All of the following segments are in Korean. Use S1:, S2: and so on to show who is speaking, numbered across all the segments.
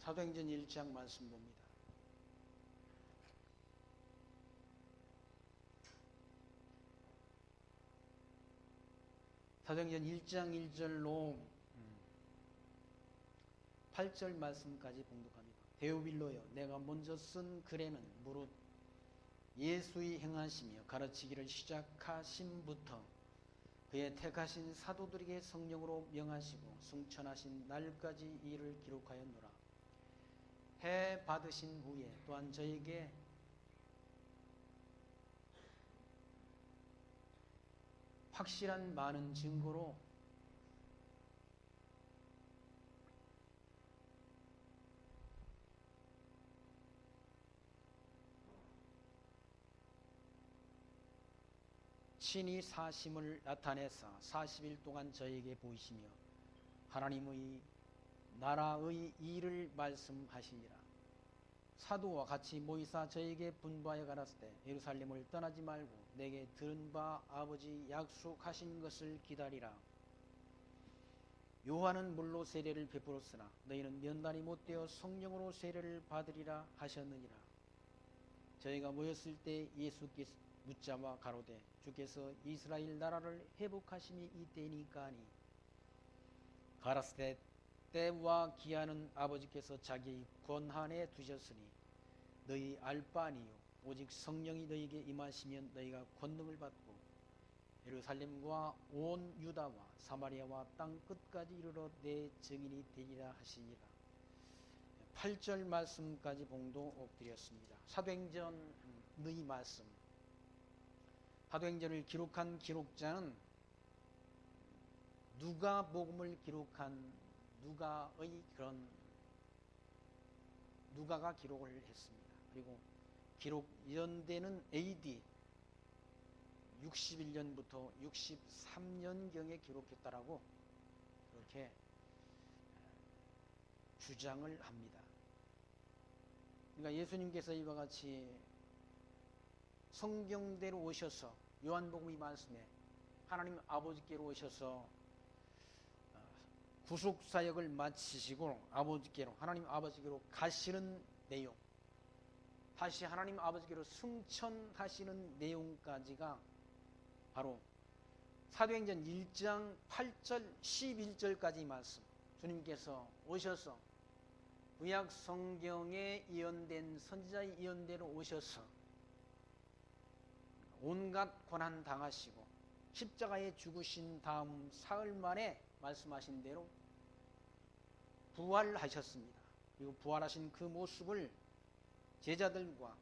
S1: 사도행전 1장 말씀 봅니다. 사도행전 1장 1절로 8절 말씀까지 봉독합니다. 데오빌로여, 내가 먼저 쓴 글에는 무릇 예수의 행하시며 가르치기를 시작하심부터 그의 택하신 사도들에게 성령으로 명하시고 승천하신 날까지 이를 기록하였노라. 해 받으신 후에 또한 저에게 확실한 많은 증거로 친히 사심을 나타내사 40일 동안 저에게 보이시며 하나님의 나라의 일을 말씀하시니라. 사도와 같이 모이사 저에게 분부하여 가라사대 예루살렘을 떠나지 말고 내게 들은 바 아버지 약속하신 것을 기다리라. 요한은 물로 세례를 베풀었으나 너희는 면단이 못되어 성령으로 세례를 받으리라 하셨느니라. 저희가 모였을 때 예수께서 묻자마 가로되 주께서 이스라엘 나라를 회복하심이 이때니까 하니 가라사대 때와 기한은 아버지께서 자기의 권한에 두셨으니 너희 알 바 아니요 오직 성령이 너희에게 임하시면 너희가 권능을 받고 예루살렘과 온 유다와 사마리아와 땅 끝까지 이르러 내 증인이 되리라 하시니라. 8절 말씀까지 봉독드렸습니다. 사도행전의 말씀, 사도행전을 기록한 기록자는 누가복음을 기록한 누가가 기록을 했습니다. 그리고 기록 연대는 AD 61년부터 63년경에 기록했다라고 그렇게 주장을 합니다. 그러니까 예수님께서 이와 같이 성경대로 오셔서 요한복음의 말씀에 하나님 아버지께로 오셔서 구속사역을 마치시고 아버지께로 하나님 아버지께로 가시는 내용, 다시 하나님 아버지께로 승천하시는 내용까지가 바로 사도행전 1장 8절 11절까지 말씀, 주님께서 오셔서 구약 성경에 예언된 선지자의 예언대로 오셔서 온갖 고난 당하시고 십자가에 죽으신 다음 사흘 만에 말씀하신 대로 부활하셨습니다. 그리고 부활하신 그 모습을 제자들과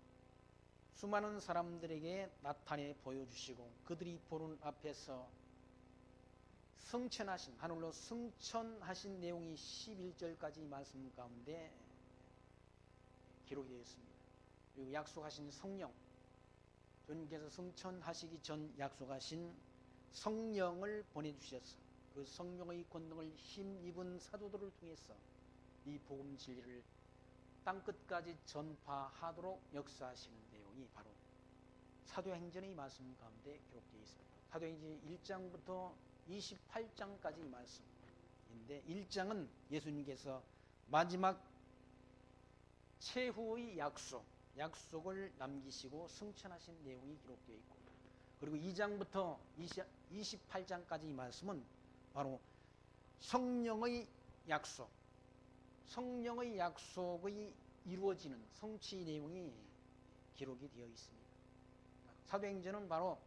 S1: 수많은 사람들에게 나타내 보여주시고 그들이 보는 앞에서 승천하신, 하늘로 승천하신 내용이 11절까지 말씀 가운데 기록이 되어 있습니다. 그리고 약속하신 성령, 주님께서 승천하시기 전 약속하신 성령을 보내주셔서 그 성령의 권능을 힘입은 사도들을 통해서 이 복음 진리를 땅끝까지 전파하도록 역사하시는 내용이 바로 사도행전의 말씀 가운데 기록되어 있습니다. 사도행전 1장부터 28장까지 말씀인데 1장은 예수님께서 마지막 최후의 약속을 남기시고 승천하신 내용이 기록되어 있고, 그리고 2장부터 28장까지 말씀은 바로 성령의 약속의 이루어지는 성취 내용이 기록이 되어 있습니다. 사도행전은 바로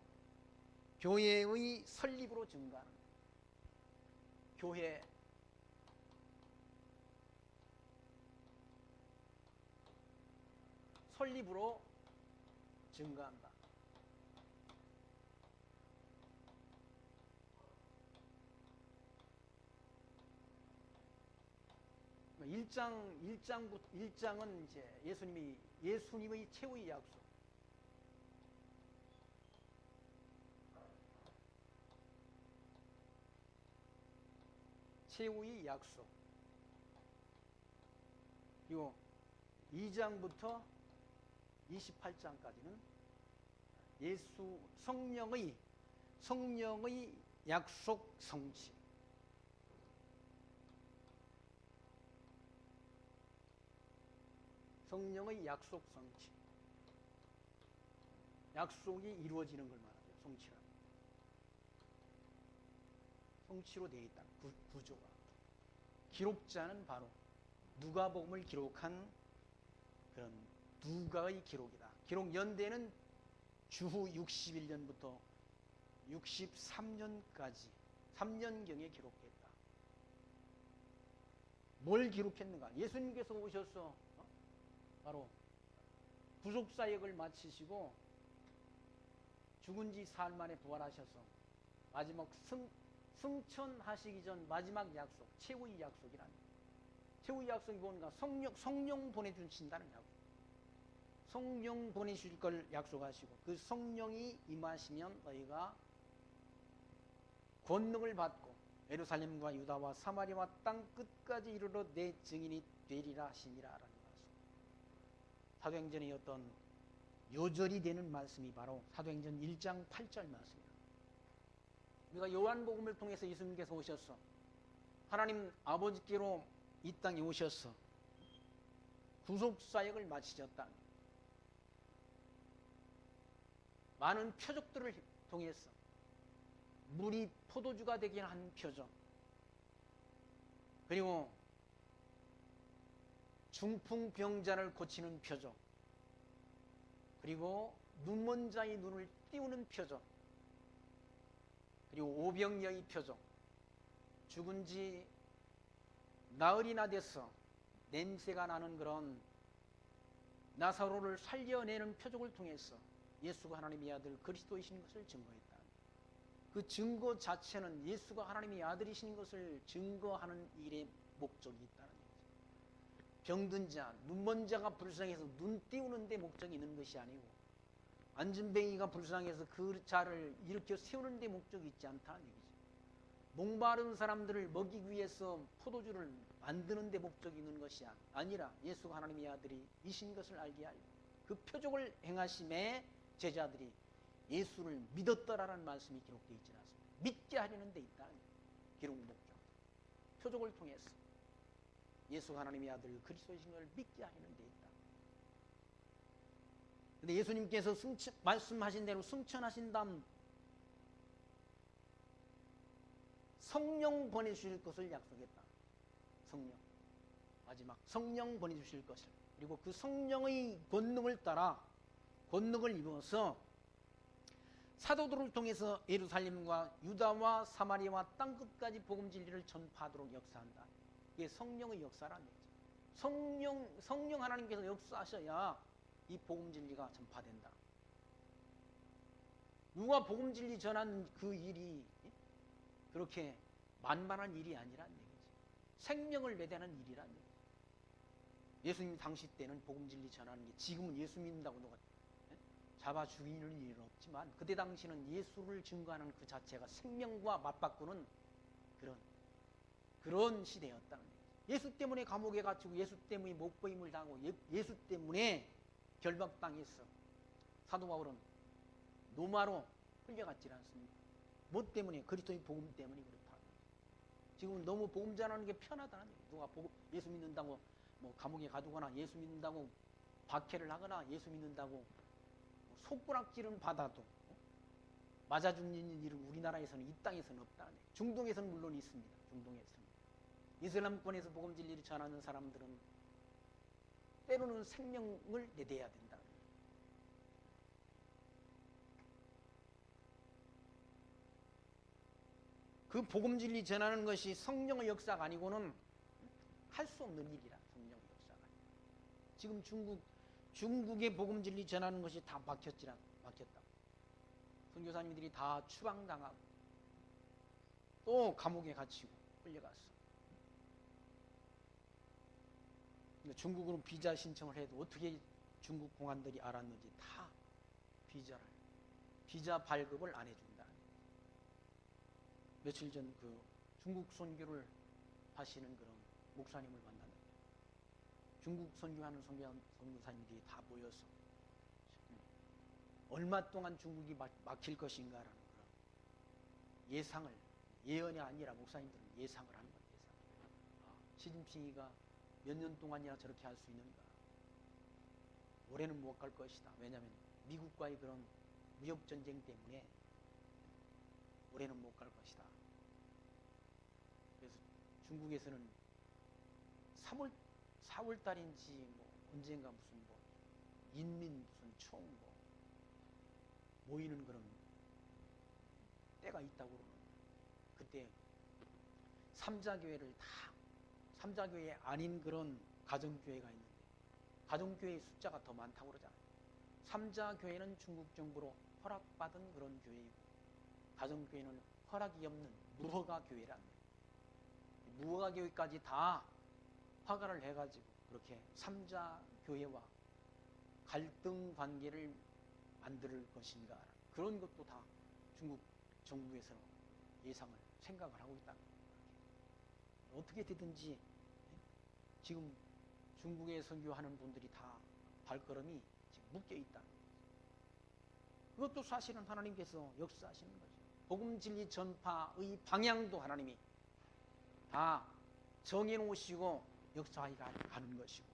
S1: 교회의 설립으로 증가하는, 교회 설립으로 증가한다. 그러니까 1장은 이제 예수님의 최후의 약속. 최후의 약속. 그리고 2장부터 28장까지는 성령의 약속 성취. 성령의 약속 성취. 약속이 이루어지는 걸 말하죠. 성취라고. 성취로 되어 있다. 구조가. 기록자는 바로 누가복음을 기록한 그런 누가의 기록이다. 기록 연대는 주후 61년부터 63년까지 3년경에 기록했다. 뭘 기록했는가? 예수님께서 오셔서 바로 구속사역을 마치시고 죽은 지 사흘 만에 부활하셔서 마지막 승천하시기 전 마지막 약속, 최후의 약속이라는 거예요. 최후의 약속이 뭔가? 성령 보내주신다는 약속. 성령 보내주실 걸 약속하시고 그 성령이 임하시면 너희가 권능을 받고 예루살렘과 유다와 사마리아와 땅 끝까지 이르러 내 증인이 되리라 하시니라 라는 말씀. 사도행전의 어떤 요절이 되는 말씀이 바로 사도행전 1장 8절 말씀입니다. 우리가 요한복음을 통해서 예수님께서 오셔서 하나님 아버지께로 이 땅에 오셔서 구속사역을 마치셨다. 많은 표적들을 통해서 물이 포도주가 되게 한 표적, 그리고 중풍병자를 고치는 표적, 그리고 눈먼 자의 눈을 띄우는 표적, 그리고 오병이어의 표적, 죽은 지 나흘이나 돼서 냄새가 나는 그런 나사로를 살려내는 표적을 통해서 예수가 하나님의 아들 그리스도이신 것을 증거했다. 그 증거 자체는 예수가 하나님의 아들이신 것을 증거하는 일에 목적이 있다는 거죠. 병든 자, 눈먼 자가 불쌍해서 눈 띄우는 데 목적이 있는 것이 아니고 안진뱅이가 불쌍해서 그 자를 일으켜 세우는 데 목적이 있지 않다는 얘기죠. 목마른 사람들을 먹이기 위해서 포도주를 만드는 데 목적이 있는 것이 아니라 예수가 하나님의 아들이 이신 것을 알게 하여 그 표적을 행하심에 제자들이 예수를 믿었더라라는 말씀이 기록되어 있지 않습니다. 믿게 하려는 데 있다. 기록 목적. 표적을 통해서 예수가 하나님의 아들 그리스도이신 것을 믿게 하려는 데 있다. 근데 예수님께서 말씀하신 대로 승천하신 다음 성령 보내주실 것을 약속했다. 성령. 마지막 성령 보내주실 것을. 그리고 그 성령의 권능을 따라 권능을 입어서 사도들을 통해서 예루살렘과 유다와 사마리아와 땅끝까지 복음 진리를 전파하도록 역사한다. 이게 성령의 역사라는 얘기죠. 성령 하나님께서 역사하셔야 이 복음 진리가 전파된다. 누가 복음 진리 전한 그 일이 그렇게 만만한 일이 아니라는 얘기지. 생명을 매대하는 일이라는 얘기지. 예수님 당시 때는 복음 진리 전하는 게 지금은 예수 믿는다고 누가 잡아 죽이는 일은 없지만 그때 당시는 예수를 증거하는 그 자체가 생명과 맞바꾸는 그런 시대였다는 얘기죠. 예수 때문에 감옥에 갇히고 예수 때문에 목배임을 당하고 예수 때문에 결박당했어. 사도 바울은 로마로 끌려갔지 않습니까? 뭐 때문에? 그리스도의 복음 때문에 그렇다. 지금은 너무 복음 전하는 게 편하다는 얘기예요. 누가 예수 믿는다고 뭐 감옥에 가두거나 예수 믿는다고 박해를 하거나 예수 믿는다고 손가락질은 받아도 맞아 죽는 일은 우리나라에서는 이 땅에서는 없다는 얘기예요. 중동에서는 물론 있습니다. 중동에서는. 이슬람권에서 복음 진리를 전하는 사람들은 때로는 생명을 내대야 된다. 그 복음 진리 전하는 것이 성령의 역사가 아니고는 할 수 없는 일이라. 성령의 역사가. 지금 중국의 복음 진리 전하는 것이 다 막혔다. 선교사님들이 다 추방당하고 또 감옥에 갇히고 끌려갔어. 중국으로 비자 신청을 해도 어떻게 중국 공안들이 알았는지 다 비자 발급을 안 해준다. 며칠 전 그 중국 선교를 하시는 그런 목사님을 만났는데 중국 선교하는 선교사님들이 다 모여서 얼마 동안 중국이 막힐 것인가라는 그런 예언이 아니라 목사님들은 예상을 하는 거예요. 시진핑이가 몇 년 동안이나 저렇게 할 수 있는가. 올해는 못 갈 것이다. 왜냐하면 미국과의 그런 무역 전쟁 때문에 올해는 못 갈 것이다. 그래서 중국에서는 4월 달인지 뭐 언젠가 무슨 뭐 인민 무슨 총 뭐 모이는 그런 때가 있다고 그러는 그때 삼자교회를 다 삼자교회 아닌 그런 가정교회가 있는데 가정교회의 숫자가 더 많다고 그러잖아요. 삼자교회는 중국 정부로 허락받은 그런 교회이고 가정교회는 허락이 없는 무허가 교회라는 거예요. 무허가 교회까지 다 허가를 해가지고 그렇게 삼자교회와 갈등 관계를 만들 것인가 그런 것도 다 중국 정부에서는 예상을 생각을 하고 있다. 어떻게 되든지 지금 중국에 선교하는 분들이 다 발걸음이 지금 묶여 있다. 그것도 사실은 하나님께서 역사하시는 거죠. 복음 진리 전파의 방향도 하나님이 다 정해놓으시고 역사해 가는 것이고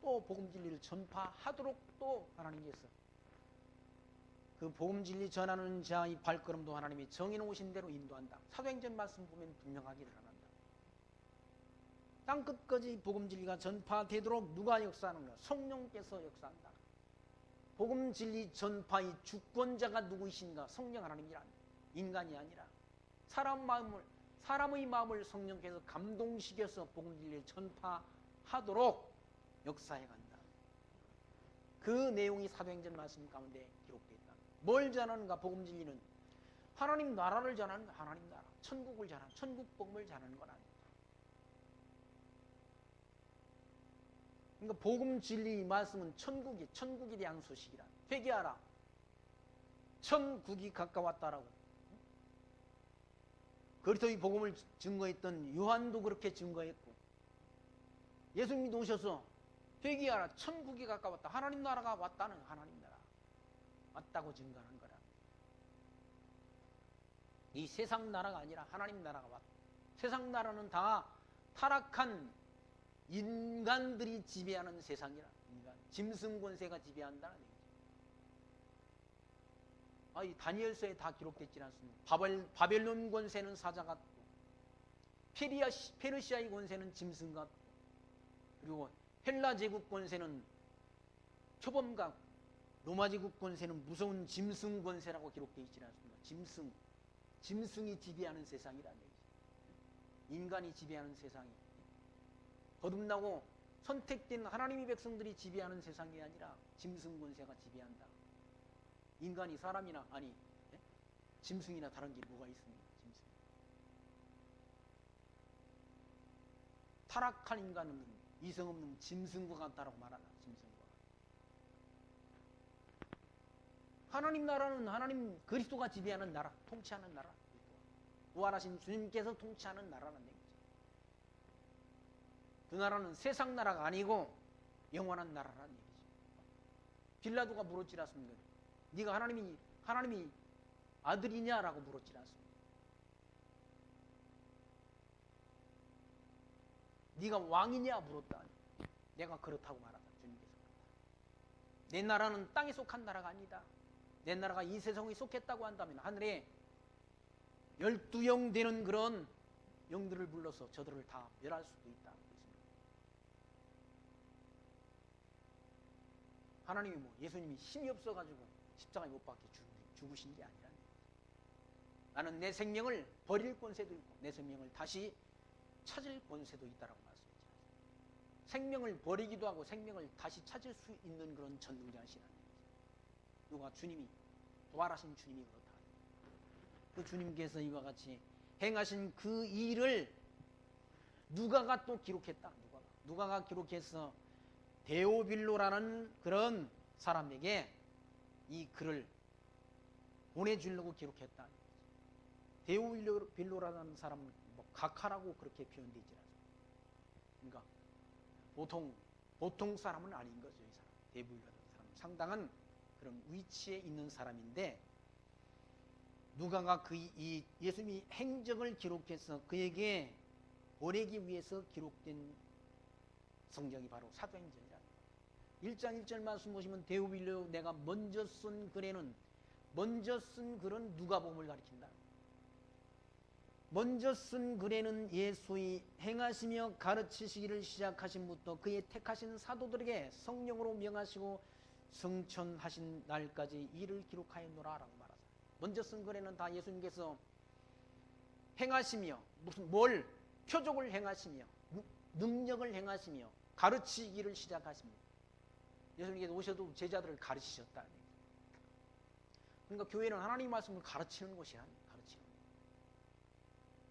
S1: 또 복음 진리를 전파하도록 또 하나님께서 그 복음 진리 전하는 자의 발걸음도 하나님이 정해놓으신 대로 인도한다. 사도행전 말씀 보면 분명하게 드러난다. 땅끝까지 복음 진리가 전파되도록 누가 역사하는가? 성령께서 역사한다. 복음 진리 전파의 주권자가 누구이신가? 성령 하나님이란 인간이 아니라 사람의 마음을 성령께서 감동시켜서 복음 진리를 전파하도록 역사해 간다. 그 내용이 사도행전 말씀 가운데 기록되어 있다. 뭘 전하는가? 복음 진리는 하나님 나라를 전하는 거, 하나님 나라, 천국을 전하는, 천국 복음을 전하는 건 아니에요. 그러니까 복음 진리 말씀은 천국에 대한 소식이라. 회개하라. 천국이 가까웠다라고. 그리스도의 복음을 증거했던 요한도 그렇게 증거했고, 예수님이 오셔서 회개하라. 천국이 가까웠다. 하나님 나라가 왔다는 하나님 나라 왔다고 증거하는 거라. 이 세상 나라가 아니라 하나님 나라가 왔다. 세상 나라는 다 타락한 인간들이 지배하는 세상이라. 인간 짐승 권세가 지배한다는 얘기죠. 이 다니엘서에 다 기록됐지 않습니까? 바벨론 권세는 사자 같고 페르시아의 권세는 짐승 같고 그리고 헬라 제국 권세는 표범 같고 로마 제국 권세는 무서운 짐승 권세라고 기록되어 있지 않습니까? 짐승이 지배하는 세상이라는 얘기죠. 인간이 지배하는 세상이 거듭나고 선택된 하나님의 백성들이 지배하는 세상이 아니라 짐승 권세가 지배한다. 인간이 사람이나 아니 짐승이나 다른 게 뭐가 있습니까? 짐승. 타락한 인간은 이성 없는 짐승과 같다라고 말하다. 짐승과. 하나님 나라는 하나님 그리스도가 지배하는 나라, 통치하는 나라. 부활하신 주님께서 통치하는 나라는 얘기죠. 그 나라는 세상 나라가 아니고 영원한 나라라는 얘기죠. 빌라도가 물었지 않습니까? 네가 하나님이 아들이냐라고 물었지 않습니까? 네가 왕이냐 물었다. 내가 그렇다고 말하다. 주님께서 내 나라는 땅에 속한 나라가 아니다. 내 나라가 이 세상에 속했다고 한다면 하늘에 12영 되는 그런 영들을 불러서 저들을 다 멸할 수도 있다. 하나님이 예수님이 힘이 없어가지고 십자가에 못 박혀 죽으신 게 아니라 나는 내 생명을 버릴 권세도 있고 내 생명을 다시 찾을 권세도 있다라고 말씀했죠. 생명을 버리기도 하고 생명을 다시 찾을 수 있는 그런 전능자시라는 얘기죠. 누가 주님이 부활하신 주님이 그렇다. 그 주님께서 이와 같이 행하신 그 일을 누가가 또 기록했다. 누가가 기록해서 데오빌로라는 그런 사람에게 이 글을 보내주려고 기록했다. 데오빌로라는 사람은 각하라고 그렇게 표현되어 있지 않습니까? 그러니까 보통 사람은 아닌 거죠. 이 사람 데오빌로라는 사람은 상당한 그런 위치에 있는 사람인데 누가가 이 예수님이 행적을 기록해서 그에게 보내기 위해서 기록된 성경이 바로 사도행전이라는 거예요. 1장 1절 말씀 보시면 데오빌로 내가 먼저 쓴 글에는, 먼저 쓴 글은 누가복음을 가리킨다. 먼저 쓴 글에는 예수의 행하시며 가르치시기를 시작하신 부터 그의 택하신 사도들에게 성령으로 명하시고 성천하신 날까지 이를 기록하였노라 라고 말하자. 먼저 쓴 글에는 다 예수님께서 행하시며 무슨 뭘 표적을 행하시며 능력을 행하시며 가르치기를 시작하십니다. 예수님께서 오셔도 제자들을 가르치셨다. 그러니까 교회는 하나님의 말씀을 가르치는 곳이야. 가르치는 곳.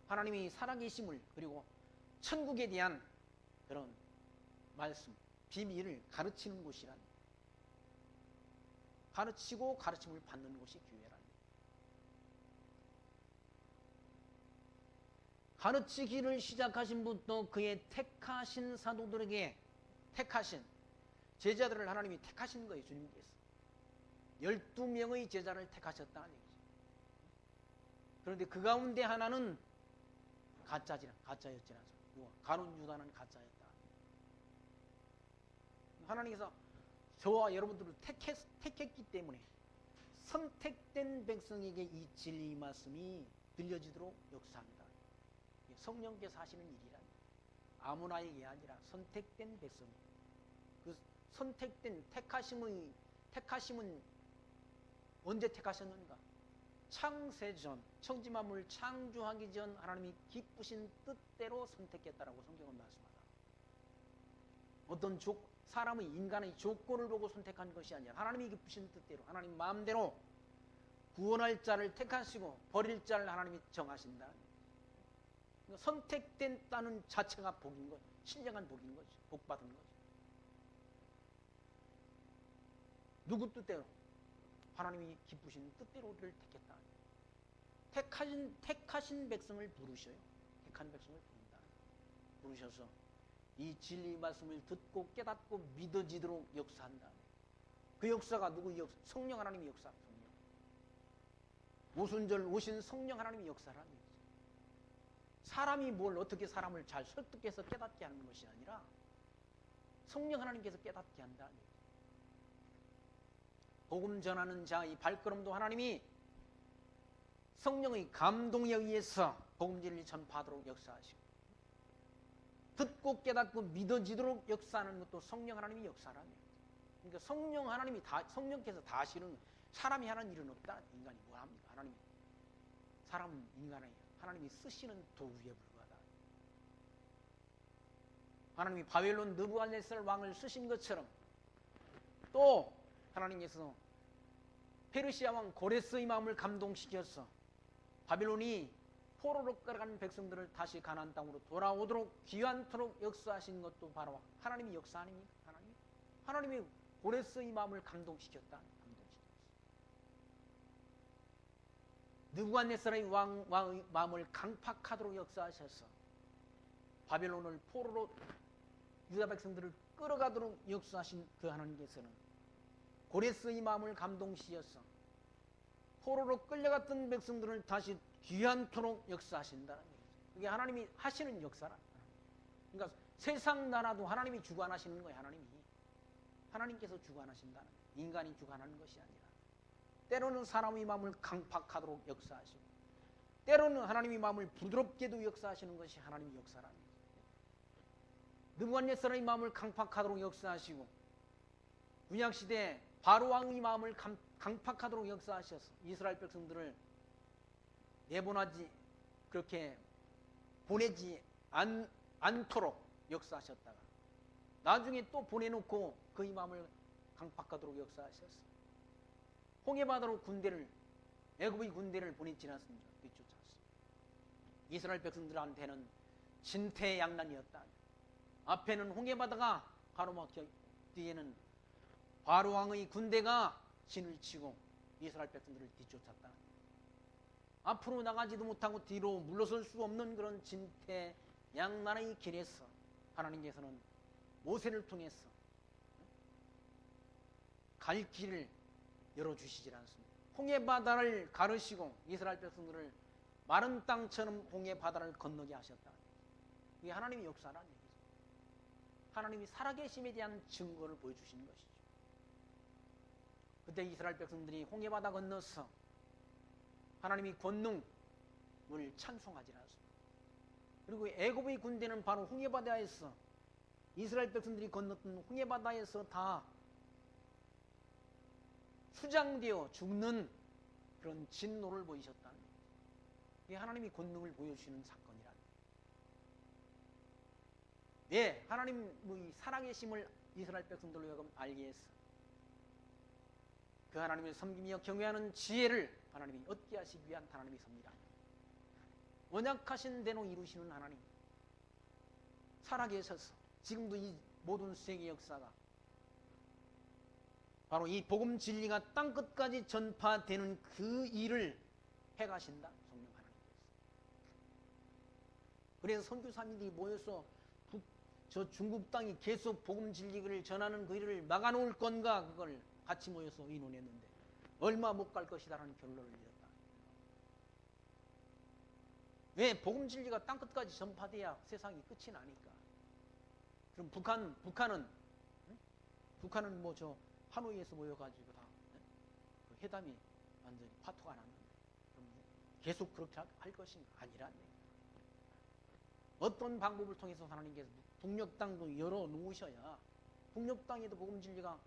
S1: 하나님이 살아계심을, 그리고 천국에 대한 그런 말씀, 비밀을 가르치는 곳이란, 가르치고 가르침을 받는 곳이 교회란. 가르치기를 시작하신 분도 그의 택하신 사도들에게, 택하신 제자들을 하나님이 택하신 거예요. 주님께서 12명의 제자를 택하셨다는 얘기죠. 그런데 그 가운데 하나는 가짜였지 않습니까? 가룟 유다는 가짜였다. 하나님께서 저와 여러분들을 택했기 때문에 선택된 백성에게 이 진리 말씀이 들려지도록 역사합니다. 성령께서 하시는 일이란, 아무나에게 아니라 선택된 백성, 그 선택된 택하심은 언제 택하셨는가? 창세전, 천지만물 창조하기 전 하나님이 기쁘신 뜻대로 선택했다라고 성경은 말씀하다. 어떤 사람의, 인간의 조건을 보고 선택한 것이 아니라 하나님이 기쁘신 뜻대로, 하나님 마음대로 구원할 자를 택하시고 버릴 자를 하나님이 정하신다. 선택된다는 자체가 복인 거죠. 신령한 복인 거죠. 복받은 거죠. 누구 뜻대로? 하나님이 기쁘신 뜻대로 우리를 택했다. 택하신 백성을 부르셔요. 택한 백성을 부른다. 부르셔서 이 진리 말씀을 듣고 깨닫고 믿어지도록 역사한다. 그 역사가 누구 역사? 성령 하나님의 역사. 성령. 오순절 오신 성령 하나님의 역사라는 얘기죠. 사람이 뭘 어떻게 사람을 잘 설득해서 깨닫게 하는 것이 아니라 성령 하나님께서 깨닫게 한다는 얘기죠. 복음 전하는 자의 발걸음도 하나님이 성령의 감동에 의해서 복음 진리를 전파하도록 역사하시고, 듣고 깨닫고 믿어지도록 역사하는 것도 성령 하나님의 역사라는 얘기죠. 그러니까 성령 하나님이 성령께서 다 하시는, 사람이 하는 일은 없다. 인간이 뭐 합니까? 사람은 인간의 하나님이 쓰시는 도구에 불과하다. 하나님이 바벨론 느부갓네살 왕을 쓰신 것처럼 또 하나님께서 페르시아 왕 고레스의 마음을 감동시켜서 바벨론이 포로로 끌어간 백성들을 다시 가나안 땅으로 돌아오도록 귀환토록 역사하신 것도 바로 하나님의 역사 아닙니까? 하나님이 고레스의 마음을 감동시켰다. 느부갓네살의 왕의 마음을 강팍하도록 역사하셔서 바벨론을 포로로 유다 백성들을 끌어가도록 역사하신 그 하나님께서는 고레스의 마음을 감동시켜서 포로로 끌려갔던 백성들을 다시 귀환토록 역사하신다는 얘기죠. 그게 하나님이 하시는 역사라. 그러니까 세상 나라도 하나님이 주관하시는 거예요. 하나님께서 주관하신다는 거예요. 인간이 주관하는 것이 아니라. 때로는 사람의 마음을 강팍하도록 역사하시고, 때로는 하나님의 마음을 부드럽게도 역사하시는 것이 하나님의 역사라는 거예요. 느부갓네살의 마음을 강팍하도록 역사하시고, 구약시대 바로왕의 마음을 강팍하도록 역사하셔서 이스라엘 백성들을 그렇게 보내지 않도록 역사하셨다가 나중에 또 보내놓고 그의 마음을 강팍하도록 역사하셨어. 홍해바다로 애굽의 군대를 보내지 않았습니다. 뒤쫓았어. 이스라엘 백성들한테는 진퇴양난이었다. 앞에는 홍해바다가 가로막혀 뒤에는 바로왕의 군대가 진을 치고 이스라엘 백성들을 뒤쫓았다. 앞으로 나가지도 못하고 뒤로 물러설 수 없는 그런 진퇴양난의 길에서 하나님께서는 모세를 통해서 갈 길을 열어주시질 않습니다. 홍해바다를 가르시고 이스라엘 백성들을 마른 땅처럼 홍해바다를 건너게 하셨다. 이게 하나님의 역사라는 얘기죠. 하나님이 살아계심에 대한 증거를 보여주시는 것이죠. 그때 이스라엘 백성들이 홍해바다 건너서 하나님이 권능을 찬송하지 않았습니다. 그리고 애굽의 군대는 바로 홍해바다에서 이스라엘 백성들이 건넜던 홍해바다에서 다 수장되어 죽는 그런 진노를 보이셨다는 거예요. 이게 하나님이 권능을 보여주시는 사건이란 거예요. 왜? 하나님의 살아계심을 이스라엘 백성들로 하여금 알게 해서 그 하나님을 섬기며 경외하는 지혜를 하나님이 얻게 하시기 위한 하나님의 섭리라. 언약하신 대로 이루시는 하나님, 살아계셔서 지금도 이 모든 세계 역사가 바로 이 복음 진리가 땅끝까지 전파되는 그 일을 해가신다, 성령 하나님께서. 그래서 선교사님들이 모여서 저 중국 땅이 계속 복음 진리를 전하는 그 일을 막아놓을 건가, 그걸 같이 모여서 의논했는데 얼마 못 갈 것이다라는 결론을 내렸다. 왜? 복음 진리가 땅끝까지 전파돼야 세상이 끝이 나니까. 그럼 북한은 뭐 저 하노이에서 모여가지고 다 그 회담이 완전히 파토가 났는데 그럼 계속 그렇게 할 것인가? 아니란 얘기예요. 어떤 방법을 통해서 하나님께서 북녘 땅도 열어 놓으셔야 북녘 땅에도 복음 진리가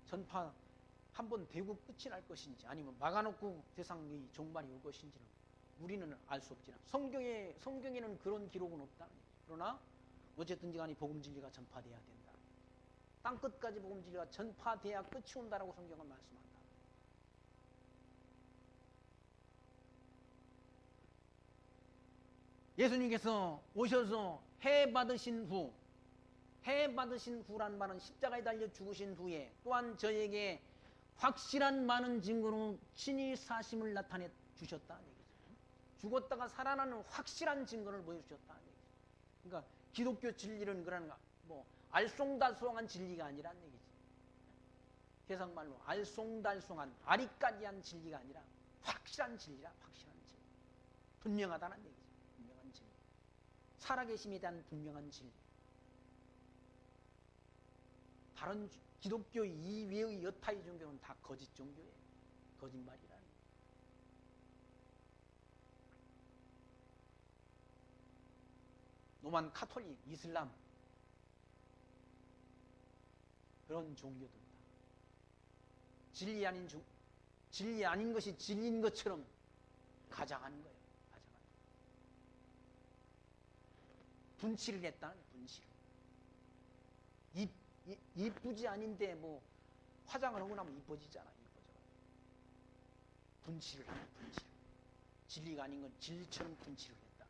S1: 전파 한번 되고 끝이 날 것인지 아니면 막아놓고 세상의 종말이 올 것인지는 우리는 알 수 없지만 성경에는 그런 기록은 없다. 그러나 어쨌든지 간에 복음 진리가 전파돼야 된다. 땅끝까지 복음 진리가 전파돼야 끝이 온다라고 성경은 말씀한다. 예수님께서 오셔서 해 받으신 후란 말은 십자가에 달려 죽으신 후에 또한 저에게 확실한 많은 증거로 친히 사심을 나타내 주셨다. 죽었다가 살아나는 확실한 증거를 보여주셨다. 그러니까 기독교 진리는 그런 뭐 알쏭달쏭한 진리가 아니란 얘기지. 세상 말로 알쏭달쏭한 아리까리한 진리가 아니라 확실한 진리라. 확실한 진리. 분명하다는 얘기지. 분명한 진리. 살아계심에 대한 분명한 진리. 다른 기독교 이외의 여타의 종교는 다 거짓 종교예요. 거짓말이라는. 로만 카톨릭, 이슬람 그런 종교들다. 진리 아닌 것이 진리인 것처럼 가장하는 거예요. 가장하는 거예요. 분치를 했다는 분치를. 이쁘지 않은데 뭐 화장을 하고 나면 이뻐지잖아. 분치를 하는 분치를. 진리가 아닌 건 진리처럼 분치를 했다.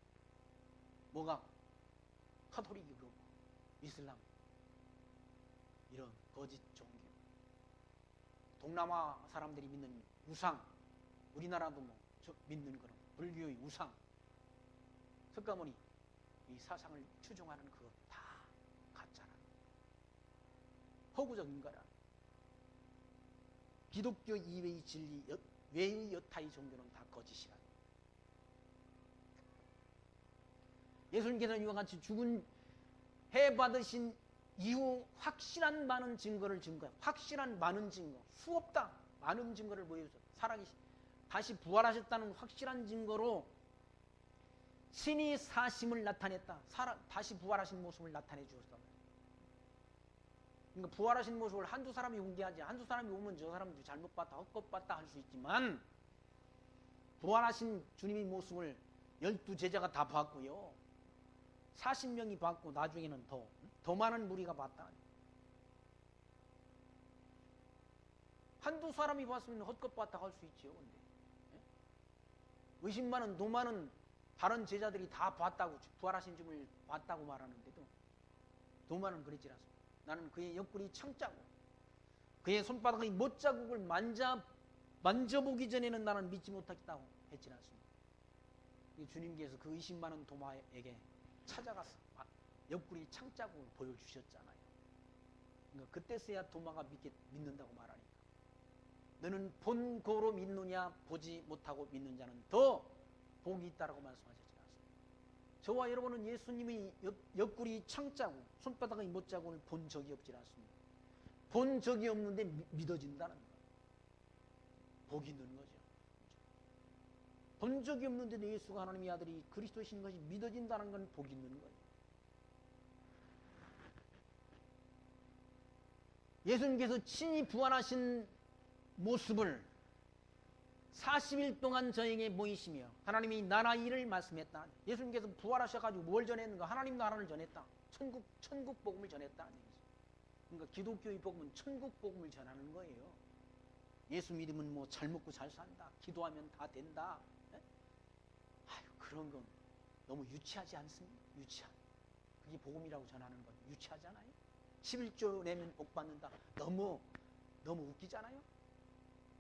S1: 뭐가? 카톨릭이 그렇고 이슬람 이런 거짓 종교. 동남아 사람들이 믿는 우상, 우리나라도 뭐 믿는 그런 불교의 우상, 석가모니 이 사상을 추종하는 그것 다 가짜라. 허구적인 거라. 기독교 이외의 진리, 외의 여타의 종교는 다 거짓이라. 예수님께서는 이와 같이 해 받으신 이후 확실한 많은 증거를 증거해. 확실한 많은 증거. 수없다. 많은 증거를 보여줘. 다시 부활하셨다는 확실한 증거로 신이 사심을 나타냈다. 다시 부활하신 모습을 나타내 주었다. 그러니까 부활하신 모습을 한두 사람이 공개하지. 한두 사람이 오면 저 사람도 잘못 봤다, 헛것 봤다 할 수 있지만 부활하신 주님의 모습을 12제자가 다 봤고요. 40명이 봤고 나중에는 더 많은 무리가 봤다. 한두 사람이 봤으면 헛것 봤다 할 수 있지요. 근데 의심 많은 도 많은 다른 제자들이 다 봤다고, 부활하신 주님을 봤다고 말하는데도 도마는 그랬지 않습니까? 나는 그의 옆구리 창자국, 그의 손바닥의 못자국을 만져보기 전에는 나는 믿지 못하겠다고 했지 않습니까? 주님께서 그 의심 많은 도마에게 찾아가서 옆구리 창자국을 보여주셨잖아요. 그러니까 그때서야 도마가 믿는다고 말하니까. 너는 본고로 믿느냐 보지 못하고 믿는 자는 더 복이 있다라고 말씀하셨지 않습니까? 저와 여러분은 예수님의 옆구리 창자국, 손바닥의 못자국을 본 적이 없지 않습니다. 본 적이 없는데 믿어진다는 거. 복이 있는 거죠. 본 적이 없는데도 예수가 하나님의 아들이 그리스도이신 것이 믿어진다는 건 복이 있는 거예요. 예수님께서 친히 부활하신 모습을 40일 동안 저에게 보이시며 하나님이 나라 일을 말씀했다. 예수님께서 부활하셔가지고 뭘 전했는가? 하나님 나라를 전했다. 천국 복음을 전했다. 그러니까 기독교의 복음은 천국 복음을 전하는 거예요. 예수 믿으면 뭐 잘 먹고 잘 산다. 기도하면 다 된다. 아유, 그런 건 너무 유치하지 않습니까? 유치한. 그게 복음이라고 전하는 건 유치하잖아요. 11조 내면 복 받는다. 너무 웃기잖아요.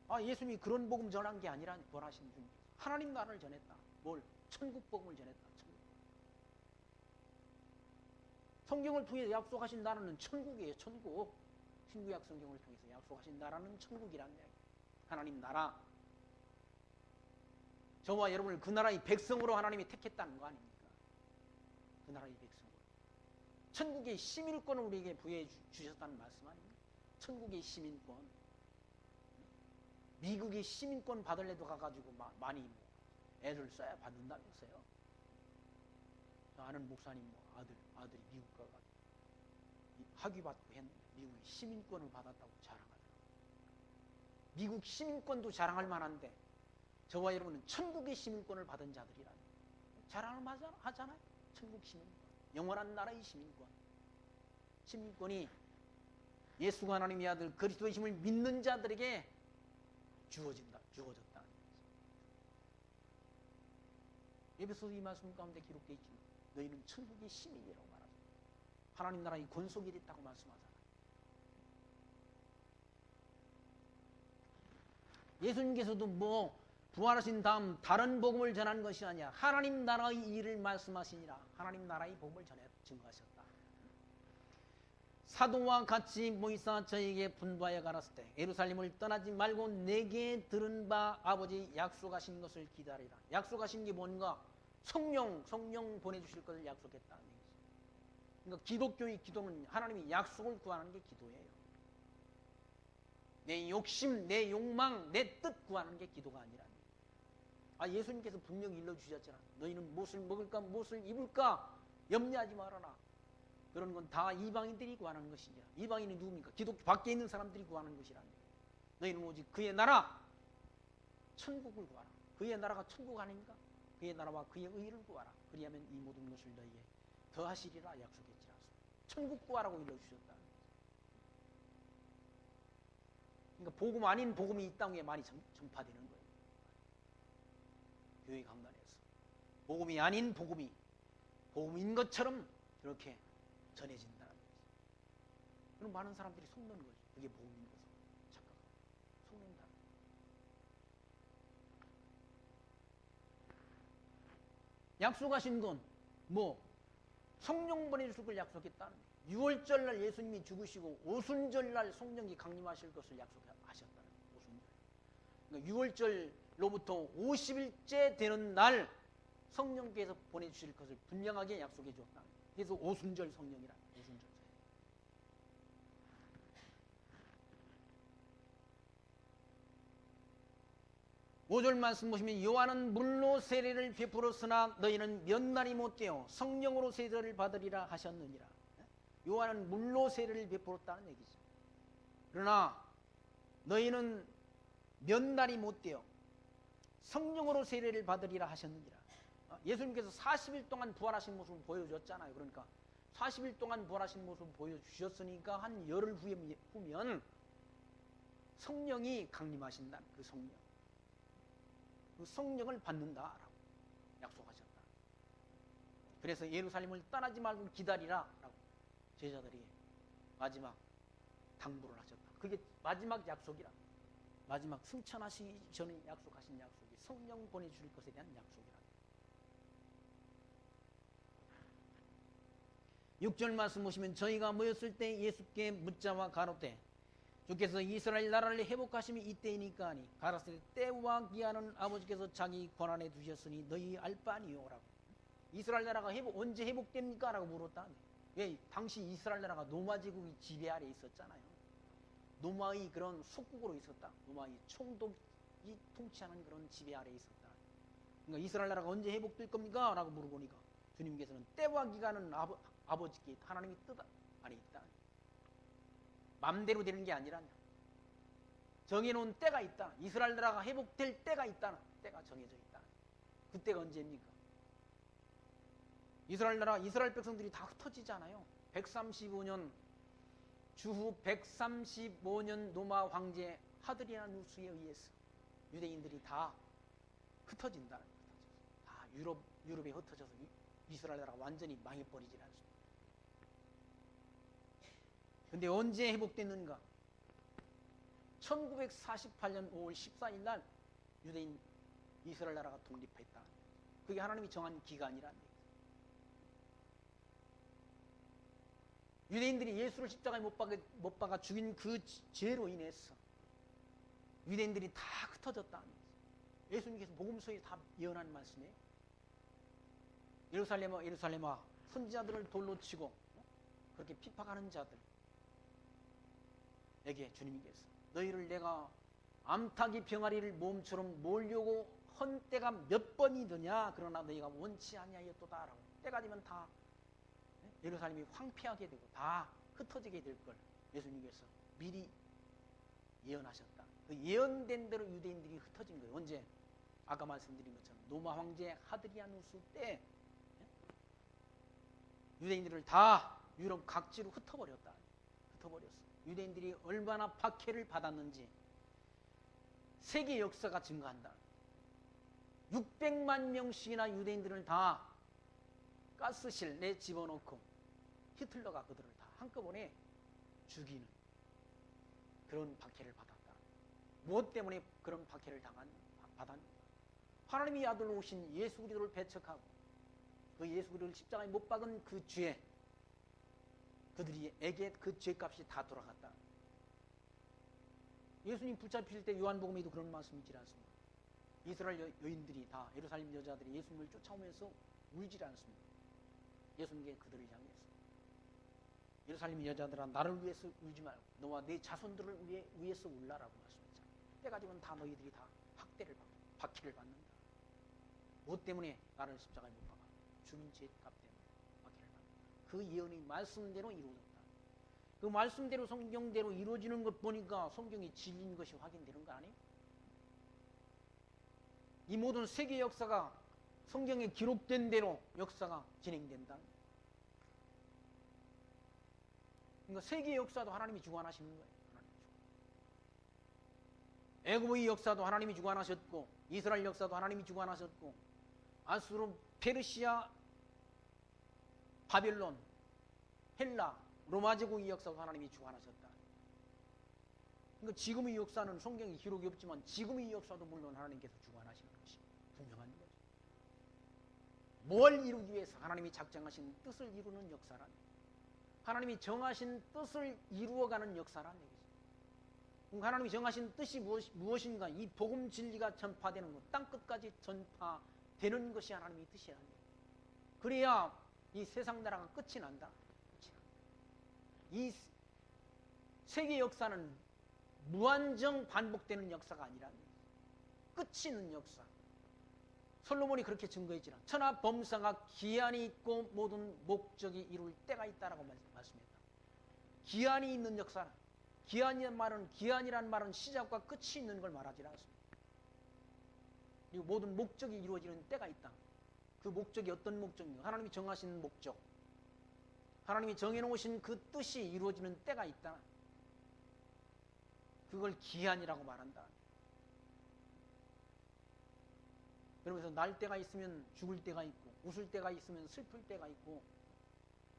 S1: 아, 예수님이 그런 복음 전한 게 아니라 부활하신 분. 하나님 나라를 전했다. 뭘? 천국 복음을 전했다. 천국. 성경을 통해서 약속하신 나라는 천국이에요. 천국. 신구약 성경을 통해서 약속하신 나라는 천국이란 이야기. 하나님 나라. 저와 여러분을 그 나라의 백성으로 하나님이 택했다는 거 아닙니까? 그 나라의 백성으로. 천국의 시민권을 우리에게 부여해 주셨다는 말씀 아닙니까? 천국의 시민권. 미국의 시민권 받을래도 가가지고 많이 애를 써야 받는다면서요. 저 아는 목사님 아들이 미국 가가지고 학위 받고 했는데 미국의 시민권을 받았다고 자랑하더라고요. 미국 시민권도 자랑할 만한데 저와 여러분은 천국의 시민권을 받은 자들이라니 자랑을 하잖아요. 천국 시민권, 영원한 나라의 시민권. 시민권이 예수가 하나님의 아들 그리스도이심을 믿는 자들에게 주어졌다는 거죠. 에베소서 이 말씀 가운데 기록되어 있지. 너희는 천국의 시민이라고 말하죠. 하나님 나라의 권속이 됐다고 말씀하잖아요. 예수님께서도 뭐 부활하신 다음 다른 복음을 전한 것이 아니라 하나님 나라의 일을 말씀하시니라. 하나님 나라의 복음을 증거하셨다. 사도와 같이 모이사 저에게 분부하여 가라사 때 예루살렘을 떠나지 말고 내게 들은 바 아버지 약속하신 것을 기다리라. 약속하신 게 뭔가? 성령 보내주실 것을 약속했다는 얘기죠. 그러니까 기독교의 기도는 하나님이 약속을 구하는 게 기도예요. 내 욕심, 내 욕망, 내 뜻 구하는 게 기도가 아니라. 아, 예수님께서 분명히 일러주셨잖아. 너희는 무엇을 먹을까 무엇을 입을까 염려하지 말아라. 그런 건 다 이방인들이 구하는 것이냐. 이방인이 누굽니까? 기독교 밖에 있는 사람들이 구하는 것이라는 거예요. 너희는 오직 그의 나라 천국을 구하라. 그의 나라가 천국 아닙니까? 그의 나라와 그의 의를 구하라. 그리하면 이 모든 것을 너희에게 더하시리라 약속했지 않습니까? 천국 구하라고 일러주셨다. 그러니까 복음 아닌 복음이 이 땅에 많이 전파되는 거예요. 교회 강단에서 복음이 아닌 복음이 복음인 것처럼 그렇게 전해진다는 거죠. 그럼 많은 사람들이 속는 거죠. 그게 복음인 것을 착각하고 속는다. 약속하신 건 뭐 성령 보내주실 걸 약속했다는 거예요. 6월절날 예수님이 죽으시고 오순절날 성령이 강림하실 것을 약속하셨다는 거예요. 오순절. 그러니까 6월절로부터 50일째 되는 날 성령께서 보내주실 것을 분명하게 약속해 주었다. 그래서 오순절 성령이라. 오순절. 5절 말씀 보시면 요한은 물로 세례를 베풀었으나 너희는 몇 날이 못되어 성령으로 세례를 받으리라 하셨느니라. 요한은 물로 세례를 베풀었다는 얘기죠. 그러나 너희는 몇 날이 못되어 성령으로 세례를 받으리라 하셨느니라. 예수님께서 40일 동안 부활하신 모습을 보여줬잖아요. 그러니까 40일 동안 부활하신 모습을 보여주셨으니까 한 열흘 후면 성령이 강림하신다. 그 성령. 그 성령을 받는다라고 약속하셨다. 그래서 예루살렘을 떠나지 말고 기다리라 라고 제자들이 마지막 당부를 하셨다. 그게 마지막 약속이라. 마지막 승천하시기 전에 약속하신 약속이 성령 보내주실 것에 대한 약속이라. 6절 말씀 보시면 저희가 모였을 때 예수께 묻자와 가로되 주께서 이스라엘 나라를 회복하심이 이때이니까 하니 가라사대 때와 기한은 아버지께서 자기 권한에 두셨으니 너희 알 바 아니오라고. 이스라엘 나라가 언제 회복됩니까? 라고 물었다. 왜? 당시 이스라엘 나라가 로마 제국의 지배 아래 있었잖아요. 로마의 그런 속국으로 있었다. 로마의 총독이 통치하는 그런 지배 아래 있었다. 그러니까 이스라엘 나라가 언제 회복될 겁니까? 라고 물어보니까 주님께서는 때와 기간은 아버지께 있다. 하나님의 뜻 안에 있다. 맘대로 되는 게 아니라 정해놓은 때가 있다. 이스라엘 나라가 회복될 때가 있다. 때가 정해져 있다. 그때가 언제입니까? 이스라엘 백성들이 다 흩어지잖아요. 135년 주후 135년 로마 황제 하드리아누스에 의해서 유대인들이 다 흩어진다. 다 유럽에 흩어져서 이스라엘 나라가 완전히 망해버리질 않습니다. 근데 언제 회복됐는가? 1948년 5월 14일 날 유대인 이스라엘 나라가 독립했다. 그게 하나님이 정한 기간이라는 얘기죠. 유대인들이 예수를 십자가에 못 박아 죽인 그 죄로 인해서 유대인들이 다 흩어졌다. 예수님께서 복음서에 다 예언한 말씀이에요. 예루살렘아 선지자들을 돌로 치고 그렇게 핍박하는 자들에게 주님께서 너희를 내가 암탉이 병아리를 모음처럼 몰려고 헌 때가 몇 번이더냐. 그러나 너희가 원치 아니하였도다 라고. 때가 되면 다 예루살렘이 황폐하게 되고 다 흩어지게 될 걸 예수님께서 미리 예언하셨다. 그 예언된 대로 유대인들이 흩어진 거예요. 언제? 아까 말씀드린 것처럼 로마 황제 하드리아누스 때 유대인들을 다 유럽 각지로 흩어버렸다. 흩어버렸어. 유대인들이 얼마나 박해를 받았는지 세계 역사가 증거한다. 600만 명씩이나 유대인들을 다 가스실 내 집어넣고 히틀러가 그들을 다 한꺼번에 죽이는 그런 박해를 받았다. 무엇 때문에 그런 박해를 받았는가? 하나님의 아들로 오신 예수 그리스도를 배척하고 그 예수 그리스도를 십자가에 못 박은 그 죄, 그들에게 그 죄값이 다 돌아갔다. 예수님 붙잡힐 때 요한복음에도 그런 말씀이 있지 않습니까? 이스라엘 여인들이 다 예루살렘 여자들이 예수님을 쫓아오면서 울지 않습니다. 예수님께 그들을 향해서 예루살렘 여자들아 나를 위해서 울지 말고 너와 내 자손들을 위해서 울라라고 말씀했잖아요. 때가 되면 다 너희들이 다 학대를 받고 박해를 받는다. 무엇 때문에 나를 십자가에 못 박아? 죽인 죄값 때문에 박해를 받는다. 그 예언이 말씀대로 이루어졌다. 그 말씀대로 성경대로 이루어지는 것 보니까 성경이 진리인 것이 확인되는 거 아니에요? 이 모든 세계 역사가 성경에 기록된 대로 역사가 진행된다. 그러니까 세계 역사도 하나님이 주관하시는 거예요. 애굽의 역사도 하나님이 주관하셨고 이스라엘 역사도 하나님이 주관하셨고 아수르, 페르시아, 바벨론, 헬라, 로마 제국의 역사도 하나님이 주관하셨다. 그러니까 지금의 역사는 성경에 기록이 없지만 지금의 역사도 물론 하나님께서 주관하시는 것이 분명한 거죠. 뭘 이루기 위해서 하나님이 작정하신 뜻을 이루는 역사란 얘기죠. 하나님이 정하신 뜻을 이루어가는 역사란 얘기죠. 그러니까 하나님이 정하신 뜻이 무엇인가? 이 복음 진리가 전파되는 것, 땅끝까지 전파되는 것이 하나님의 뜻이라는 얘기죠. 그래야 이 세상 나라가 끝이 난다. 이 세계 역사는 무한정 반복되는 역사가 아니라는 얘기죠. 끝이 있는 역사. 솔로몬이 그렇게 증거했지라. 천하 범사가 기한이 있고 모든 목적이 이룰 때가 있다라고 말씀했다. 기한이 있는 역사는 기한이란 말은 시작과 끝이 있는 걸 말하지 않습니다. 그리고 모든 목적이 이루어지는 때가 있다. 그 목적이 어떤 목적인가? 하나님이 정하신 목적, 하나님이 정해놓으신 그 뜻이 이루어지는 때가 있다. 그걸 기한이라고 말한다. 그러면서 날 때가 있으면 죽을 때가 있고 웃을 때가 있으면 슬플 때가 있고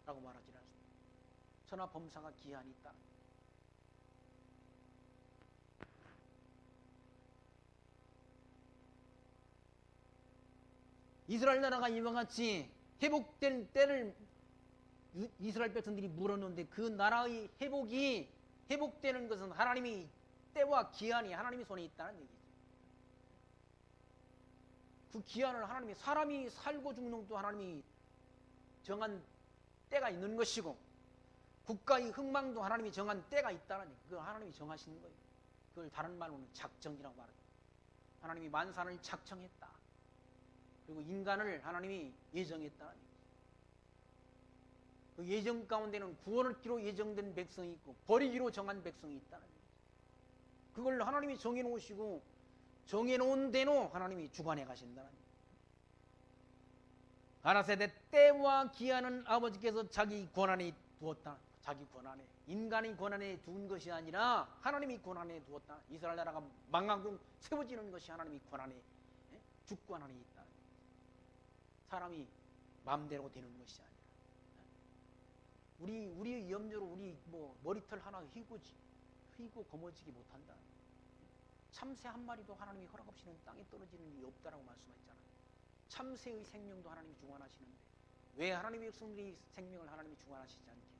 S1: 라고 말하지 않습니다. 천하 범사가 기한이 있다. 이스라엘 나라가 이와 같이 회복된 때를 이스라엘 백성들이 물었는데 그 나라의 회복되는 것은 하나님이 때와 기한이 하나님의 손에 있다는 얘기죠. 그 기한을 하나님이, 사람이 살고 죽는 것도 하나님이 정한 때가 있는 것이고, 국가의 흥망도 하나님이 정한 때가 있다는, 그걸 하나님이 정하시는 거예요. 그걸 다른 말로는 작정이라고 말합니다. 하나님이 만산을 작정했다. 그리고 인간을 하나님이 예정했다는 얘기죠. 그 예정 가운데는 구원을 얻기로 예정된 백성이 있고 버리기로 정한 백성이 있다는 얘기죠. 그걸 하나님이 정해놓으시고 정해놓은 대로 하나님이 주관해 가신다는 얘기죠. 가나세대 때와 기한은 아버지께서 자기 권한에 두었다. 자기 권한에, 인간의 권한에 두은 것이 아니라 하나님이 권한에 두었다. 이스라엘 나라가 망하고 세워지는 것이 하나님이 권한에, 주권한에 있다. 사람이 마음대로 되는 것이 아니라, 우리의 염려로 우리 머리털 하나 휘고 거머쥐기 못한다. 참새 한 마리도 하나님이 허락 없이는 땅에 떨어지는 일이 없다라고 말씀하셨잖아요. 참새의 생명도 하나님이 주관하시는데 왜 하나님의 백성들이 생명을 하나님이 주관하시지 않겠어요?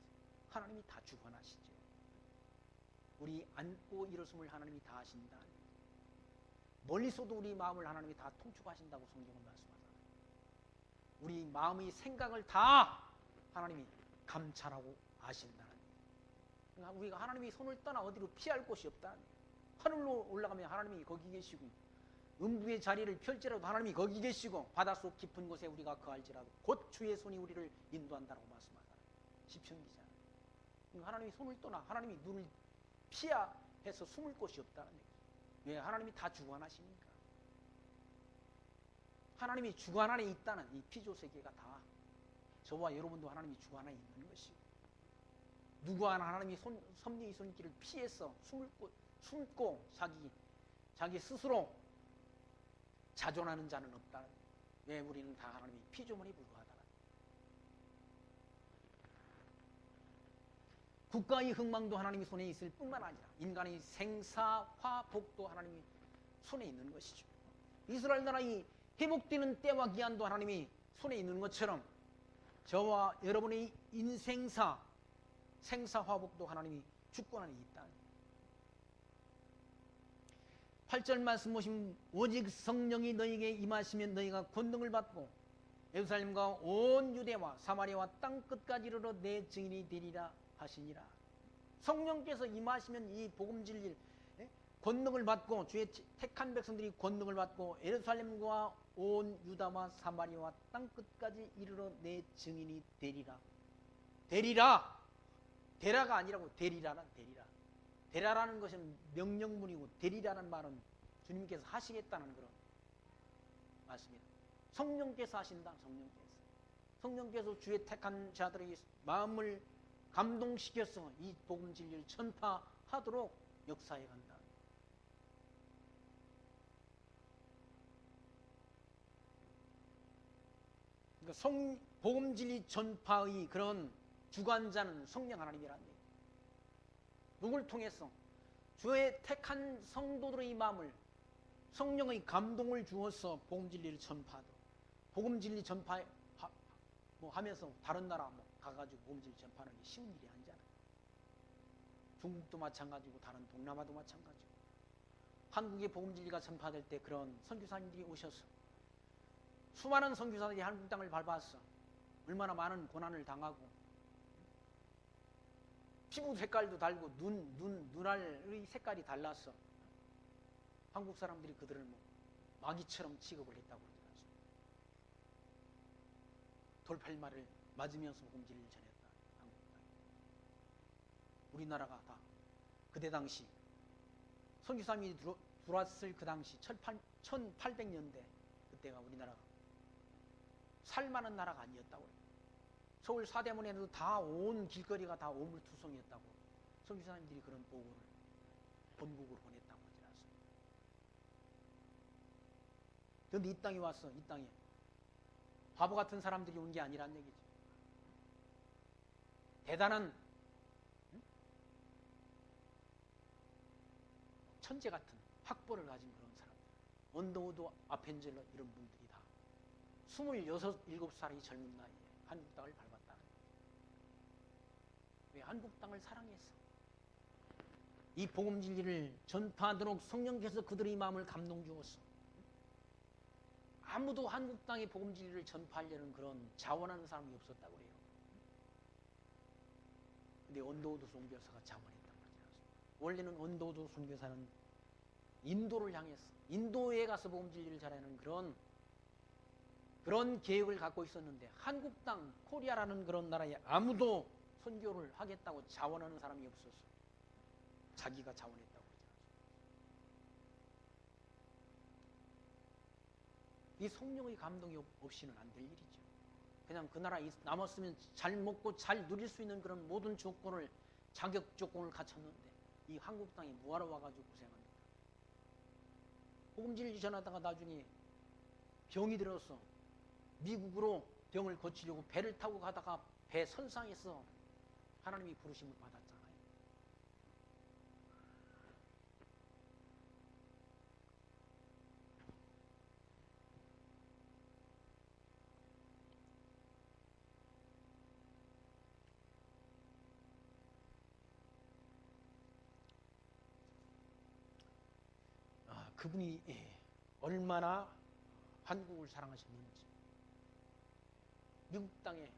S1: 하나님이 다 주관하시죠. 우리 앉고 일어섬을 하나님이 다 하신다. 멀리서도 우리 마음을 하나님이 다 통촉하신다고 성경은 말씀하잖아요. 우리 마음의 생각을 다 하나님이 감찰하고 아신다는 얘기예요. 그러니까 우리가 하나님이 손을 떠나 어디로 피할 곳이 없다는 얘기예요. 하늘로 올라가면 하나님이 거기 계시고, 음부의 자리를 펼지라도 하나님이 거기 계시고, 바닷속 깊은 곳에 우리가 거할지라도 곧 주의 손이 우리를 인도한다고 말씀하잖아요. 시편기잖아요. 그러니까 하나님이 손을 떠나 하나님이 눈을 피해서 숨을 곳이 없다는 얘기예요. 왜? 하나님이 다 주관하시니까. 하나님이 주관 안에 있다는 이 피조세계가 다 저와 여러분도 하나님이 주관 안에 있는 것이고, 누구 하나 하나님이 섭리의 손길을 피해서 숨고 자기 스스로 자존하는 자는 없다는. 왜? 우리는 다 하나님이 피조물에 불과하다는. 국가의 흥망도 하나님이 손에 있을 뿐만 아니라 인간의 생사화복도 하나님이 손에 있는 것이죠. 이스라엘 나라의 회복되는 때와 기한도 하나님이 손에 있는 것처럼 저와 여러분의 인생사, 생사화복도 하나님이 주권 안에 있다. 8절 말씀 보시면 오직 성령이 너희에게 임하시면 너희가 권능을 받고 예루살렘과 온 유대와 사마리아와 땅끝까지 이르러 내 증인이 되리라 하시니라. 성령께서 임하시면 이 복음 진리를, 권능을 받고 주의 택한 백성들이 권능을 받고 예루살렘과 온 유다와 사마리아와 땅끝까지 이르러 내 증인이 되리라. 되리라. 되라가 아니라고 되리라는 되리라. 되라라는 것은 명령문이고 되리라는 말은 주님께서 하시겠다는 그런 말씀입니다. 성령께서 하신다. 성령께서 주의 택한 자들의 마음을 감동시켜서 이 복음 진리를 전파하도록 역사해 간다. 그러니까 복음 진리 전파의 그런 주관자는 성령 하나님이라는 얘기예요. 누굴 통해서? 주의 택한 성도들의 마음을 성령의 감동을 주어서 복음 진리를 전파하도록. 복음 진리 전파 하면서 다른 나라 가가지고 복음 진리 전파하는 게 쉬운 일이 아니잖아요. 중국도 마찬가지고 다른 동남아도 마찬가지고. 한국의 복음 진리가 전파될 때 그런 선교사님들이 오셔서 수많은 선교사들이 한국 땅을 밟았어. 얼마나 많은 고난을 당하고 피부 색깔도 다르고 눈알의 색깔이 달랐어. 한국 사람들이 그들을 마귀처럼 취급을 했다고 그러더라고요. 돌팔말을 맞으면서 복음 진리를 전했다. 한국 땅에. 우리나라가 다 그때 당시 선교사님이 들어왔을 그 당시 1800년대 그때가 우리나라가 살만한 나라가 아니었다고 그래요. 서울 사대문에도 다 온 길거리가 다 오물투성이었다고 선교사님들이 그런 보고를 본국으로 보냈다고 하지 않습니까? 그런데 이 땅에 와서 이 땅에 바보 같은 사람들이 온 게 아니란 얘기죠. 대단한 천재 같은 학벌을 가진 그런 사람들, 언더우드 아펜젤러 이런 분들이 다 26, 7살의 젊은 나이에 한국 땅을 밟았다는 거예요. 왜? 한국 땅을 사랑해서 이 복음 진리를 전파하도록 성령께서 그들의 마음을 감동 주었어. 아무도 한국 땅의 복음 진리를 전파하려는 그런 자원하는 사람이 없었다고 그래요. 근데 언더우드 선교사가 자원했단 말이에요. 원래는 언더우드 선교사는 인도를 향해서 인도에 가서 복음 진리를 전하는 그런 계획을 갖고 있었는데 한국 땅 코리아라는 그런 나라에 아무도 선교를 하겠다고 자원하는 사람이 없었어. 자기가 자원했다고 그러잖아. 이 성령의 감동이 없이는 안 될 일이죠. 그냥 그 나라에 남았으면 잘 먹고 잘 누릴 수 있는 그런 모든 조건을 자격 조건을 갖췄는데 이 한국 땅에 뭐하러 와가지고 고생합니까? 복음 진리 전하다가 나중에 병이 들어서 미국으로 병을 고치려고 배를 타고 가다가 배 선상에서 하나님이 부르심을 받았잖아요. 그분이 얼마나 한국을 사랑하셨는지, 미국 땅에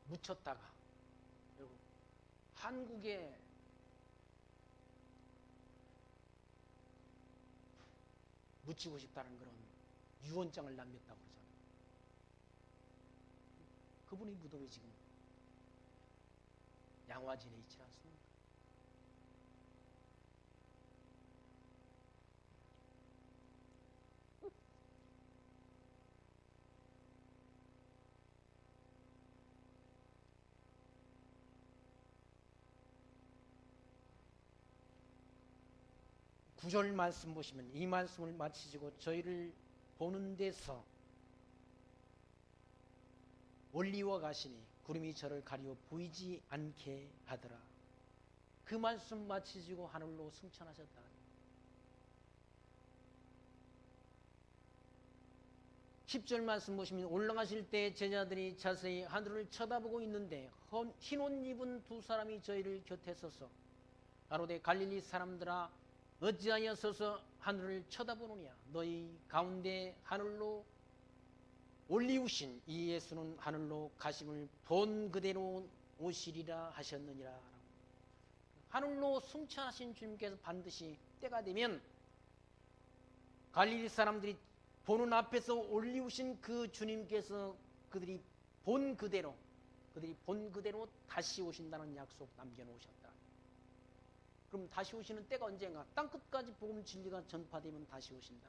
S1: 묻혔다가 그리고 한국에 묻히고 싶다는 그런 유언장을 남겼다고 그러잖아요. 그분의 무덤이 지금 양화진에 있지 않습니까? 구절 말씀 보시면 이 말씀을 마치시고 저희를 보는 데서 올리워 가시니 구름이 저를 가리워 보이지 않게 하더라. 그 말씀 마치시고 하늘로 승천하셨다. 10절 말씀 보시면 올라가실 때 제자들이 자세히 하늘을 쳐다보고 있는데 흰 옷 입은 두 사람이 저희를 곁에 서서 가로되 갈릴리 사람들아 어찌하여 서서 하늘을 쳐다보느냐. 너희 가운데 하늘로 올리우신 이 예수는 하늘로 가심을 본 그대로 오시리라 하셨느니라. 하늘로 승천하신 주님께서 반드시 때가 되면 갈릴리 사람들이 보는 앞에서 올리우신 그 주님께서 그들이 본 그대로 다시 오신다는 약속 남겨놓으셨다. 그럼 다시 오시는 때가 언젠가? 땅끝까지 복음 진리가 전파되면 다시 오신다.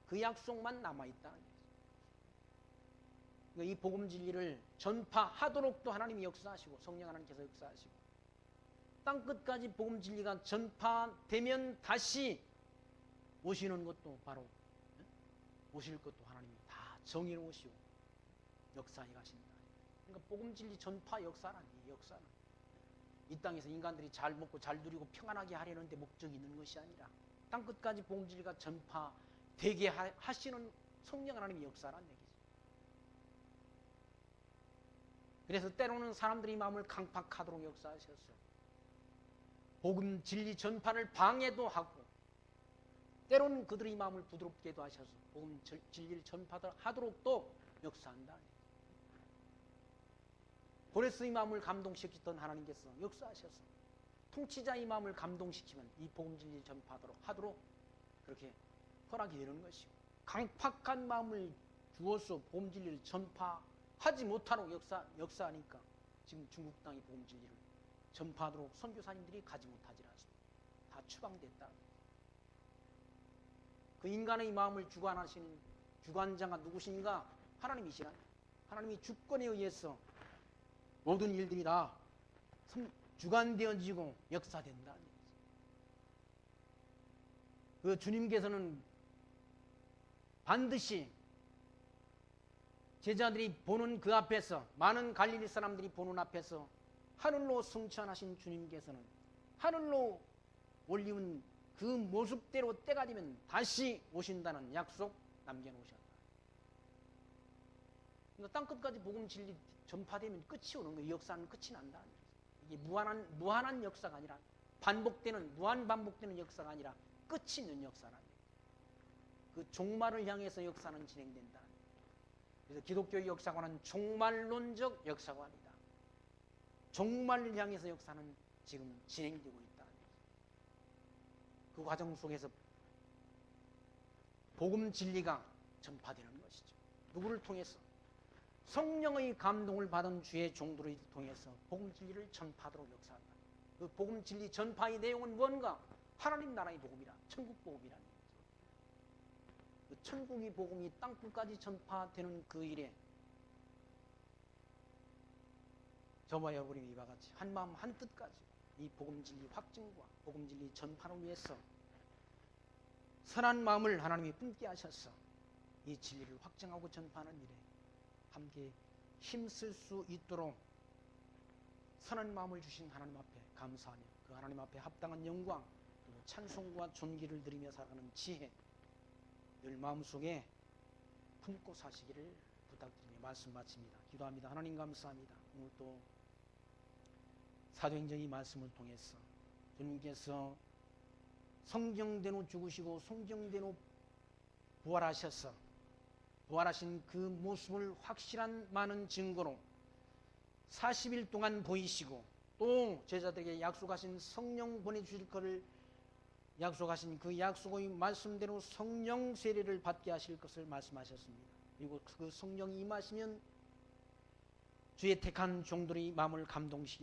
S1: 그 약속만 남아있다. 이 복음 진리를 전파하도록도 하나님이 역사하시고 성령 하나님께서 역사하시고 땅끝까지 복음 진리가 전파되면 다시 오시는 것도 바로 오실 것도 하나님이 다 정해놓으시고 역사해 가신다. 그러니까 복음 진리 전파 역사란 이 역사는 이 땅에서 인간들이 잘 먹고 잘 누리고 평안하게 하려는 데 목적이 있는 것이 아니라 땅끝까지 복음 진리가 전파되게 하시는 성령 하나님의 역사란 얘기죠. 그래서 때로는 사람들이 마음을 강팍하도록 역사하셨어요. 복음 진리 전파를 방해도 하고 때로는 그들의 마음을 부드럽게도 하셔서 복음 진리를 전파하도록도 역사한다. 고레스의 마음을 감동시켰던 하나님께서 역사하셔서 통치자의 마음을 감동시키면 이 복음 진리 전파하도록 그렇게 허락이 되는 것이고 강팍한 마음을 주어서 복음 진리를 전파하지 못하도록 역사하니까 지금 중국 땅의 복음 진리를 전파하도록 선교사님들이 가지 못하지 않습니다. 다 추방됐다. 그 인간의 마음을 주관하시는 주관자가 누구신가? 하나님이시라. 하나님이 주권에 의해서 모든 일들이 다 주관되어지고 역사된다. 그 주님께서는 반드시 제자들이 보는 그 앞에서 많은 갈릴리 사람들이 보는 앞에서 하늘로 승천하신 주님께서는 하늘로 올리운 그 모습대로 때가 되면 다시 오신다는 약속 남겨놓으셨다. 그러니까 땅끝까지 복음 진리 전파되면 끝이 오는 거예요. 이 역사는 끝이 난다. 이게 무한한 역사가 아니라 무한 반복되는 역사가 아니라 끝이 있는 역사라. 그 종말을 향해서 역사는 진행된다. 그래서 기독교의 역사관은 종말론적 역사관이다. 종말을 향해서 역사는 지금 진행되고 있다. 그 과정 속에서 복음 진리가 전파되는 것이죠. 누구를 통해서? 성령의 감동을 받은 주의 종들을 통해서 복음 진리를 전파하도록 역사한다. 그 복음 진리 전파의 내용은 뭔가? 하나님 나라의 복음이라, 천국 복음이라는 거죠. 그 천국의 복음이 땅끝까지 전파되는 그 일에 저와 여러분이 이와 같이 한 마음 한 뜻 가지고 이 복음 진리 확증과 복음 진리 전파를 위해서 선한 마음을 하나님이 품게 하셔서 이 진리를 확증하고 전파하는 일에 함께 힘쓸 수 있도록 선한 마음을 주신 하나님 앞에 감사하며 그 하나님 앞에 합당한 영광 그리고 찬송과 존귀를 드리며 살아가는 지혜 늘 마음속에 품고 사시기를 부탁드리며 말씀 마칩니다. 기도합니다. 하나님 감사합니다. 오늘 또 사도행전의 말씀을 통해서 주님께서 성경된 후 죽으시고 성경된 후 부활하셔서 부활하신 그 모습을 확실한 많은 증거로 40일 동안 보이시고 또 제자들에게 약속하신 성령 보내주실 것을 약속하신 그 약속의 말씀대로 성령 세례를 받게 하실 것을 말씀하셨습니다. 그리고 그 성령이 임하시면 주의 택한 종들의 마음을 감동시켜